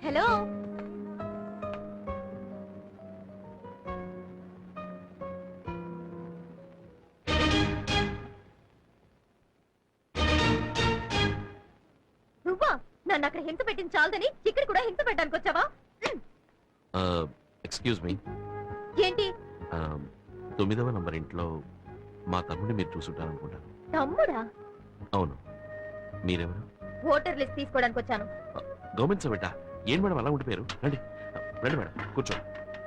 Hello నువ్వా? నన్ను అక్కడ హింస పెట్టింది చాలదని ఇక్కడ కూడా హింస పెట్టడానికి వచ్చావా? Excuse me. ఏంటి? 9వ నంబర్ ఇంట్లో మా తమ్ముడిని మీరు చూసుంటారనుకుంటాను. తమ్ముడా? అవును. మీరెవరు? ఓటర్ లిస్ట్ తీసుకోవడానికి వచ్చాను. గవర్నమెంట్ సర్వెంటా? ఏం మేడం అలా ఉండిపోయారు? రండి రండి మేడం, కూర్చోండి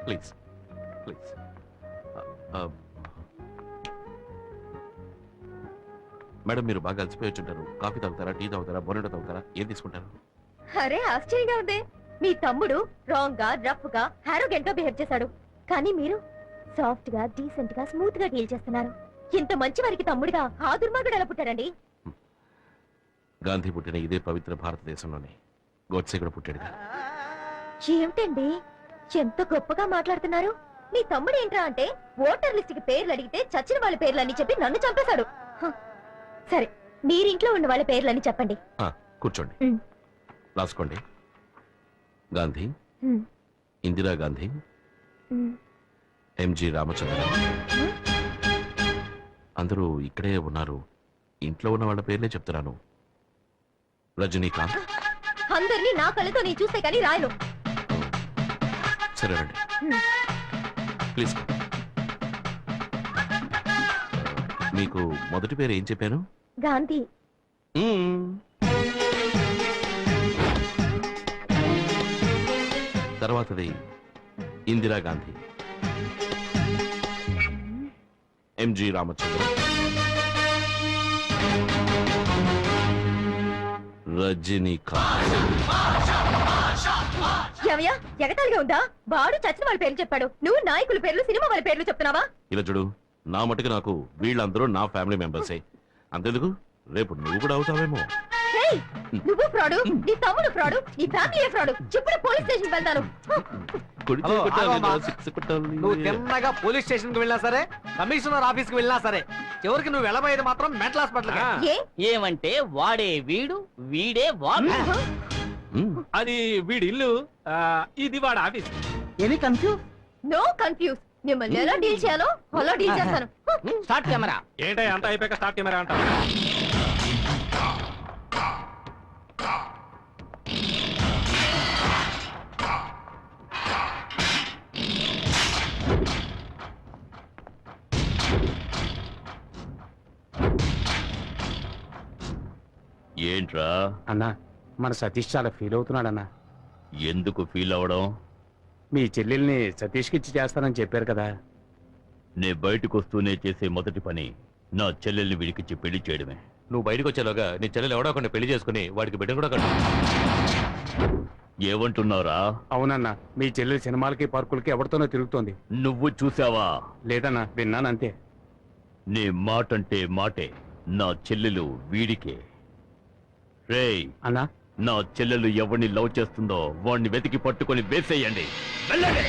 ప్లీజ్ ప్లీజ్. మేడం మీరు బాగా అలసిపోయి వచ్చుంటారు. కాఫీ తాగుతారా, టీ తాగుతారా, బోనెటో తాగుతారా, ఏం తీసుకుంటారు? అరే ఆశ్చర్యంగా ఉంది. మీ తమ్ముడు రాంగ్ గా, రఫ్ గా, హారోగెంట్ గా బిహేవ్ చేశాడు. కానీ మీరు సాఫ్ట్ గా, డీసెంట్ గా, స్మూత్ గా డీల్ చేస్తున్నారు. ఇంత మంచి వారికి తమ్ముడుగా ఆ దుర్మార్గుడు ఎలా పుట్టాడండి? గాంధీ పుట్టిన ఇదే పవిత్ర భారతదేశంలోనే గోడ్సే కూడా పుట్టాడు. ఏమిటండి ఎంత గొప్పగా మాట్లాడుతున్నారు? మీ తమ్ముడు ఏంట్రా అంటే ఓటర్ లిస్ట్ కి పేర్లు అడిగితే చచ్చిన వాళ్ళ పేర్లన్నీ చెప్పి నన్ను చంపేశాడు. సరే మీరింట్లో ఉన్న వాళ్ళ పేర్లన్నీ చెప్పండి. కూర్చోండి, రాసుకోండి. గాంధీ, ఇందిరా గాంధీ, ఎంజి రామచంద్ర. అందరూ ఇక్కడే ఉన్నారు. ఇంట్లో ఉన్న వాళ్ళ పేర్లే చెప్తున్నాను. రజనీకాంత్. అందరినీ నా కళ్ళతో నేను చూస్తే కానీ రాయను. సరే రండి ప్లీజ్. మీకు మొదటి పేరు ఏం చెప్పాను? గాంధీ. తర్వాతది ఇందిరా గాంధీ, ఎంజి రామచంద్ర, రజనీకాంత్. ఏమయ్యా ఎగతాళిగా ఉందా? వాడు చచ్చిన వాళ్ళ పేర్లు చెప్పాడు, నువ్వు నాయకుల పేర్లు, సినిమా వాళ్ళ పేర్లు చెప్తున్నావా? ఇలా చూడు, నా మటుకు నాకు వీళ్ళందరూ నా ఫ్యామిలీ మెంబర్సే. అంతెందుకు, రేపు నువ్వు కూడా అవుతావేమో. నువ్వు ఫ్రాడు, నీ తమ్ముడు ఫ్రాడు, నీ ఫ్యామిలీ ఫ్రాడు. ఇప్పుడు పోలీస్ స్టేషన్ వెళ్తాను. నువ్వు తిన్నగా పోలీస్ స్టేషన్ కి వెళ్ళినా సరే, కమిషనర్ ఆఫీస్ కి వెళ్ళినా సరే, చివరికి నువ్వు వెళ్ళబోయేది మాత్రం మెంటల్ హాస్పిటల్. ఏమంటే వాడే వీడు, వీడే వాడు. అది వీడి ఇల్లు, ఇది వాడు office. Any confuse? No confuse. మిమ్మల్ని ఎలా డీల్ చేయాలో అలా డీల్ చేస్తాను. Start camera. ఏంటో అంత అయిపోయాక స్టార్ట్ కెమెరా అంట. ఏంట్రా అన్నా, మన సతీష్ చాలా ఫీల్ అవుతున్నాడన్నా. ఎందుకు ఫీల్ అవడం? మీ చెల్లెల్ని సతీష్కి ఇచ్చి చేస్తానని చెప్పారు కదా. నే బయటకు వస్తూనే చేసే మొదటి పని నా చెల్లెల్ని వీడికిచ్చి పెళ్లి చేయడమే. నువ్వు బయటకు వచ్చేలోగా నీ చెల్లెలు ఎవడో ఒకరిని పెళ్లి చేసుకుని వాడికి బిడ్డ కూడా కట్టు. ఏమంటున్నారా? అవునన్నా, మీ చెల్లెలు సినిమాలకి పార్కులకి ఎవరితోనో తిరుగుతోంది. నువ్వు చూసావా? లేదన్నా, విన్నానంతే. నీ మాటంటే మాటే. నా చెల్లెలు వీడికే. రేయ్ అన్నా, నా చెల్లెలు ఎవరిని లవ్ చేస్తుందో వాడిని వెతికి పట్టుకొని వేసేయండి. వెళ్ళండి.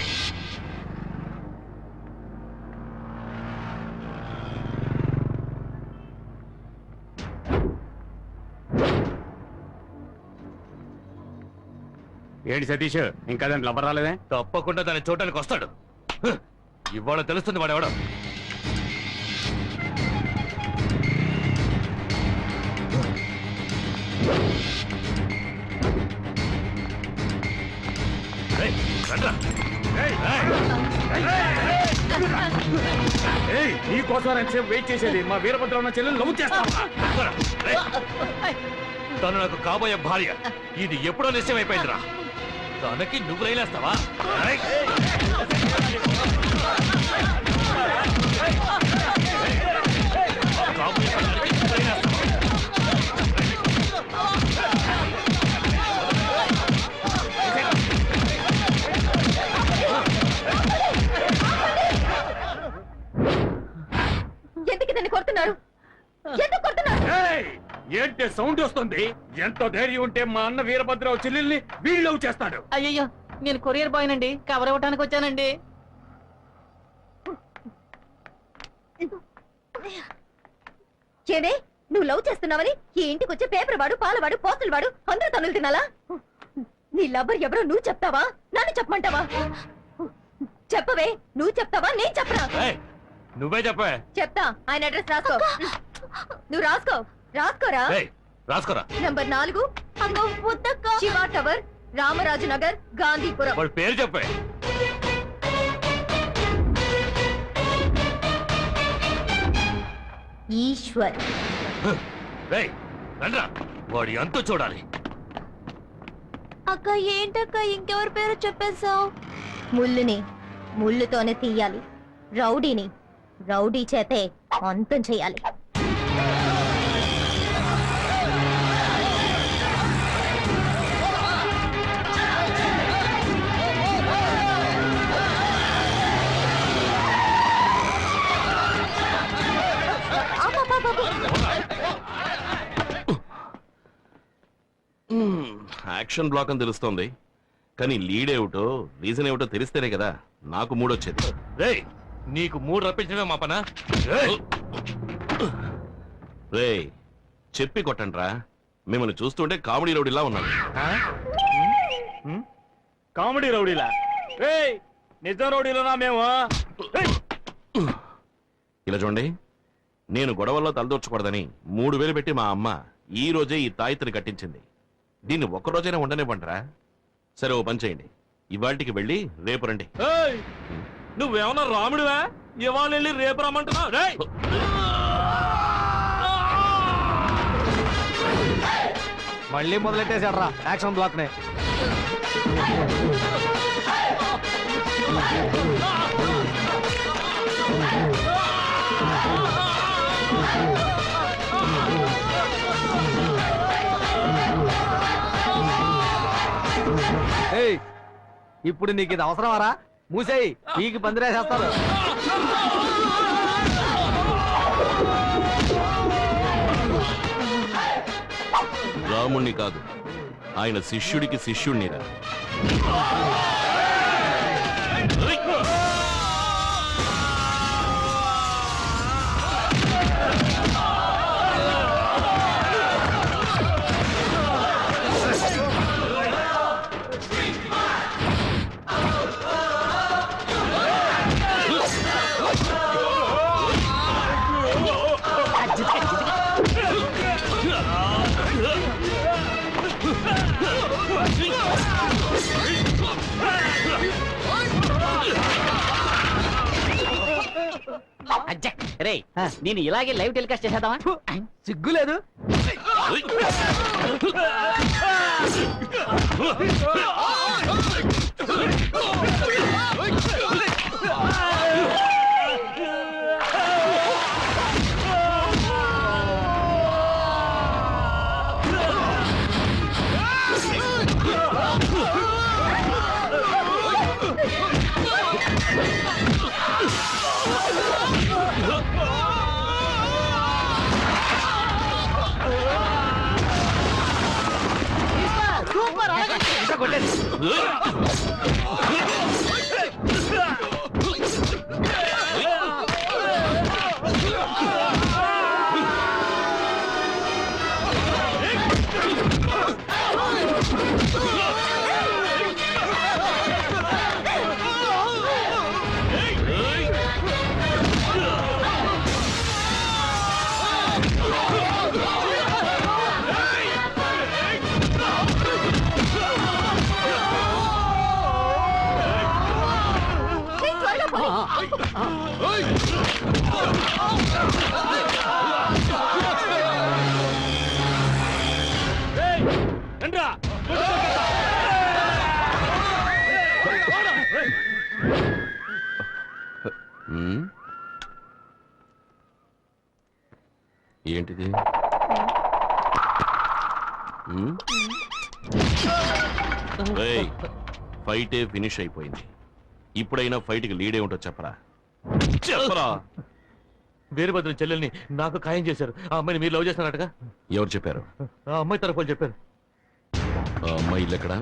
ఏంటి సతీష్, ఇంకా దాని లవ్వర్ రాలేదే? తప్పకుండా దాన్ని చూడటానికి వస్తాడు. ఇవాళ తెలుస్తుంది వాడెవడో. నీకోసం ఎంతసేపు వెయిట్ చేసేది? మా వీరభద్ర ఉన్న చెల్లెలు లవ్ చేస్తావా? తను నాకు కాబోయే భార్య. ఇది ఎప్పుడో నిశ్చయమైపోయిందిరా. తనకి నువ్వు రైలేస్తావా? ఎందుకు దాన్ని కొడుతున్నారు? ఎందుకు కొడుతున్నారు? ఏంటి సౌండ్ వస్తుంది? ఎంతో ధైర్యం ఉంటే మా అన్న వీరభద్రరావు చెల్లెల్ని వీళ్ళు లవ్ చేస్తాడు. అయ్యయ్యో, నేను కొరియర్ బాయ్ నండి, కవర్ ఇవ్వడానికి వచ్చానండి. ఏమే, నువ్వు లవ్ చేస్తున్నావని ఈ ఇంటికి వచ్చే పేపర్ వాడు, పాలవాడు, పోస్టులు వాడు అందరూ తనులు తినాలా? నీ లవర్ ఎవరో నువ్వు చెప్తావా నన్ను చెప్పమంటావా చెప్పవే నువ్వు చెప్తావా నేను చెప్పనా ఏయ్, నువ్వే చెప్పే. చెప్తా ఆయన అడ్రస్ రాసుకో నువ్వు రాసుకోరా ఏయ్, రాసుకోరా. నంబర్ 4 శివ టవర్ రామరాజు నగర్ గాంధీపురం వాడి పేరు చెప్పే. ఈశ్వర్ రేయ్, రండ్రా, వాడి అంతు చూడాలి. అక్క ఏంటక్క ఇంకెవరి పేరు చెప్పేశావు ముళ్ళుని ముళ్ళుతోనే తీయాలి రౌడీని రౌడీ చేతే అంతం చేయాలి యాక్షన్ బ్లాక్ అని తెలుస్తోంది కానీ లీడ్ ఏమిటో రీజన్ ఏమిటో తెలిస్తేనే కదా నాకు మూడొచ్చేది. రేయ్, నీకు 3 రప్పించడమే మా పనా? ఏయ్, రేయ్ చెప్పి కొట్టండ్రా, మిమ్మల్ని చూస్తుంటే కామెడీ రౌడీలా ఉన్నాను. కామెడీ రౌడీలా? ఏయ్, నిజం రౌడీలోనా మేము? ఏయ్, ఇలా చూడండి, నేను గొడవల్లో తలదూర్చకూడదని 3000 పెట్టి మా అమ్మ ఈ రోజే ఈ తాయితని కట్టించింది. దీన్ని ఒక్కరోజైనా ఉండనివ్వండిరా. సరే, ఓ పని చేయండి, ఇవాళకి వెళ్ళి రేపు రండి. ఏయ్, నువ్వేమన్నా రాముడివా? ఇవాళ వెళ్ళి రేపు రమ్మంటున్నా? రేయ్, మళ్ళీ మొదలెట్టేశాడ్రా యాక్షన్ బ్లాక్ నే. ఏయ్, ఇప్పుడు నీకు ఇది అవసరమారా? మూసేయి, నీకు పందిరేసేస్తారు. రాముణ్ణి కాదు, ఆయన శిష్యుడికి శిష్యుణ్ణిరా. రే, నేను ఇలాగే లైవ్ టెలికాస్ట్ చేసేద్దామా? సిగ్గులేదు. ఏయ్, రండ్రా. ఉమ్. ఏంటిది? ఉమ్? రేయ్, ఫైటే ఫినిష్ అయిపోయింది. ఇప్పుడైనా ఫైట్కి లీడ్ ఏమిటో చెప్పరా. చెప్పరా. వీరభద్రం చెల్లెల్ని నాకు ఖాయం చేశారు. ఆ అమ్మాయిని మీరు లవ్ చేస్తున్నట్టుగా ఎవరు చెప్పారు? ఆ అమ్మాయి తరఫు వాళ్ళు చెప్పారు. ఆ అమ్మాయి ఇల్లు ఎక్కడా?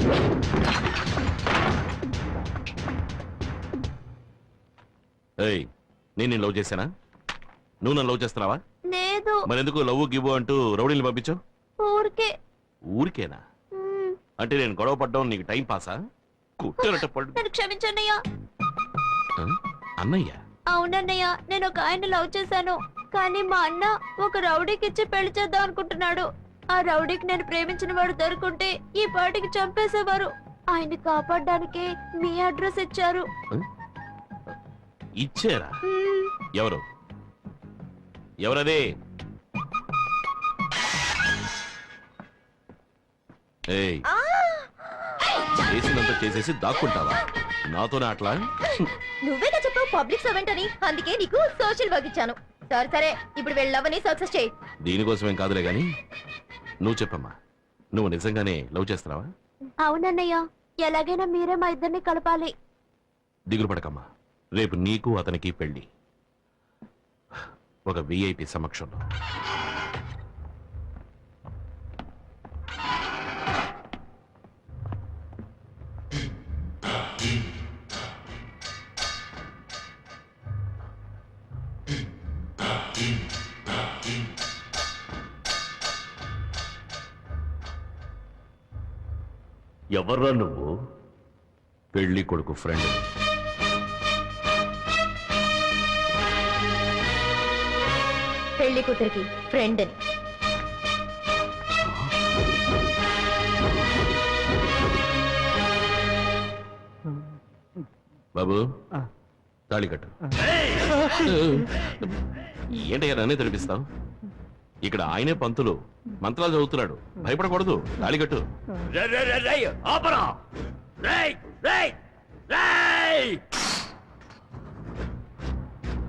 ఏయ్, నేను లవ్ చేశానా? నువ్వు నన్ను లవ్ చేస్తున్నావా? లేదు మరెందుకు లవ్ గివ్ అంటూ రౌడీని పంపించావు? ఊరికే ఊరికేనా? అంటే నేను గొడవ పడ్డం నీకు టైం పాసా? కుట్టరట పడు. నన్ను క్షమించన్నయ్య. ఆ? అన్నయ్య అవునన్నయ్య, నేను ఒక ఆయన లవ్ చేశాను. కానీ మా అన్న ఒక రౌడీకి ఇచ్చి పెళ్లి చేద్దాం అనుకుంటున్నాడు. ఆ రౌడీకి నేను ప్రేమించిన వాడు దొరుకుంటే ఈ పాటికి చంపేసేవారు. ఆయన్ని కాపాడడానికి మీ అడ్రస్ ఇచ్చారు. ఇచ్చారా? ఎవరు? ఎవరదే? ఏయ్, చేసినంత చేసేసి దాక్కుంటావా? నాతోనే అట్లా? నువ్వేగా చెప్పావు పబ్లిక్ సర్వెంట్ అని, అందుకే నీకు సోషల్ వర్క్ ఇచ్చాను. సరే సరే, ఇప్పుడు వెళ్ళవని సక్సెస్ చేయి. దీనికోసమేం కాదులే గాని నువ్వు చెప్పమ్మా, నువ్వు నిజంగానే లవ్ చేస్తున్నావా? అవునన్నయ్య, ఎలాగైనా మీరే మా ఇద్దరిని కలపాలి. దిగులు పడకమ్మా, రేపు నీకు అతనికి పెళ్లి, ఒక విఐపి సమక్షంలో. ఎవర్రా నువ్వు? పెళ్లి కొడుకు ఫ్రెండ్. పెళ్లి కూతురికి ఫ్రెండ్ అని. బాబు, తాళి కట్టు. ఏంటయ్యా నన్నే తెరిపిస్తావు? ఇక్కడ ఆయనే పంతులు, మంత్రాలు చదువుతున్నాడు. భయపడకూడదు, తాళి కట్టు. ఆపరా! రేయ్! రేయ్! రేయ్!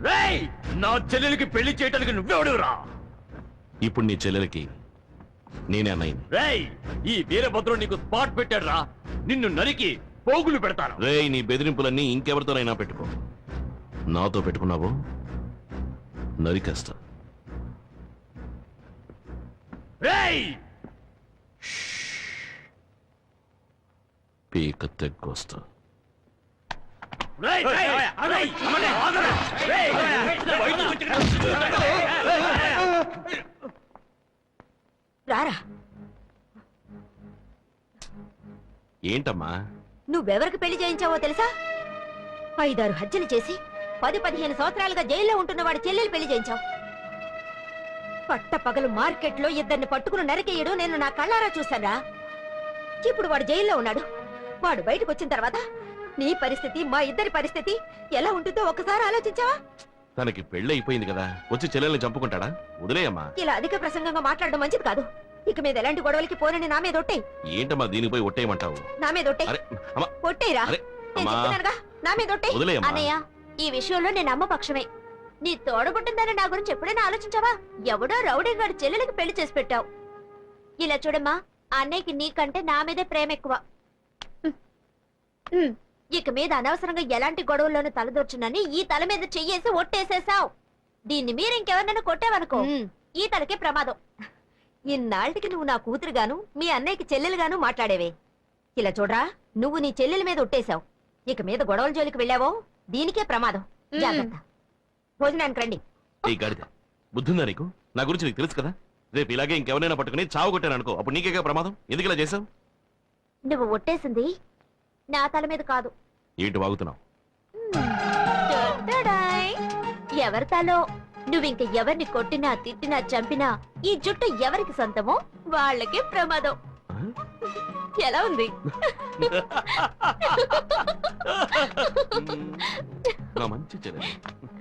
రేయ్! నా చెల్లెలికి పెళ్లి చేయడానికి నువ్వెవడురా? ఇప్పుడు నీ చెల్లెలకి నేనే అన్నయ్యని. రేయ్! ఈ వీరభద్రుడు నీకు స్పాట్ పెట్టాడురా, నిన్ను నరికి పోగులు పెడతాను. రేయ్, నీ బెదిరింపులన్నీ ఇంకెవరితోనైనా పెట్టుకో, నాతో పెట్టుకున్నావు నరికేస్తా. రేయ్! పీక తెగ్గొస్తా. రేయ్! రేయ్! రేయ్! ఆగరా! రేయ్! బయటకు వచ్చి- రారా, ఏంటమ్మా? నువ్వెవరికి పెళ్లి చేయించావో తెలుసా? 5-6 హత్యలు చేసి 10-15 సంవత్సరాలుగా జైల్లో ఉంటున్న వాడి చెల్లెలు పెళ్లి చేయించావు. పట్ట పగలు మార్కెట్లో ఇద్దరిని పట్టుకుని నరికేయడం నేను నా కళ్ళారా చూశారా. ఇప్పుడు వాడు జైల్లో ఉన్నాడు. వాడు బయటకు వచ్చిన తర్వాత నీ పరిస్థితి, మా ఇద్దరి పరిస్థితి ఎలా ఉంటుందో ఒకసారి ఆలోచించావా? తనకి పెళ్లి అయిపోయింది కదా, వచ్చి చెల్లెల్ని చంపుకుంటాడా? వదిలేయమ్మా. ఇలా అధిక ప్రసంగంగా మాట్లాడడం మంచిది కాదు. ఇక మీద ఎలాంటి గొడవలకి పోనని నా మీద ఒట్టేయ్. ఏంటమ్మా దీనికి పోయి ఒట్టేయమంటావు? నా మీద ఒట్టేయ్. అరే అమ్మా, ఒట్టేయరా, అరే నేను అమ్మా, చెప్తున్నానుగా, నా మీద ఒట్టేయ్. వదిలేయమ్మా. అన్నయ్య, ఈ విషయంలో నేను అమ్మ పక్షమే. నీ తోడబుట్టిందని నా గురించి ఎప్పుడైనా ఆలోచించావా? ఎవడో రౌడీ గారి చెల్లెలకి పెళ్లి చేసి పెట్టావు. ఇలా చూడమ్మా, అన్నయ్యకి నీకంటే నా మీదే ప్రేమ ఎక్కువ. ఇక మీద అనవసరంగా ఎలాంటి గొడవల్లోనూ తలదొచ్చునని ఈ తల మీద చెయ్యేసి ఒట్టేసేసావు. దీన్ని మీరు ఇంకెవరినైనా కొట్టావనుకో, ఈ తలకే ప్రమాదం. ఇన్నాళ్ళకి నువ్వు నా కూతురుగాను మీ అన్నయ్యకి చెల్లెలుగాను మాట్లాడేవే. ఇలా చూడరా, నువ్వు నీ చెల్లెల మీద ఒట్టేశావు. ఇక మీద గొడవల జోలికి వెళ్ళావో దీనికే ప్రమాదం. జాగ్రత్త. భోజనానికి రండి. ఏ గాడిద, బుద్ధుందా నీకు? నా గురించి నీకు తెలుసు కదా. రేపు ఇలాగే ఇంకెవరైనా పట్టుకుని చావు కొట్టాను అనుకో, అప్పుడు నీకేగా ప్రమాదం. ఎందుకు ఇలా చేసావు? నువ్వు ఒట్టేసింది నా తల మీద కాదు. ఏంటి వాగుతున్నావు? టడడాయ్. ఎవరి తలో నువ్వింక ఎవరిని కొట్టినా తిట్టినా చంపినా ఈ జుట్టు ఎవరికి సొంతమో వాళ్ళకే ప్రమాదం. ఎలా ఉంది? నా మంచి చెల్లెలు.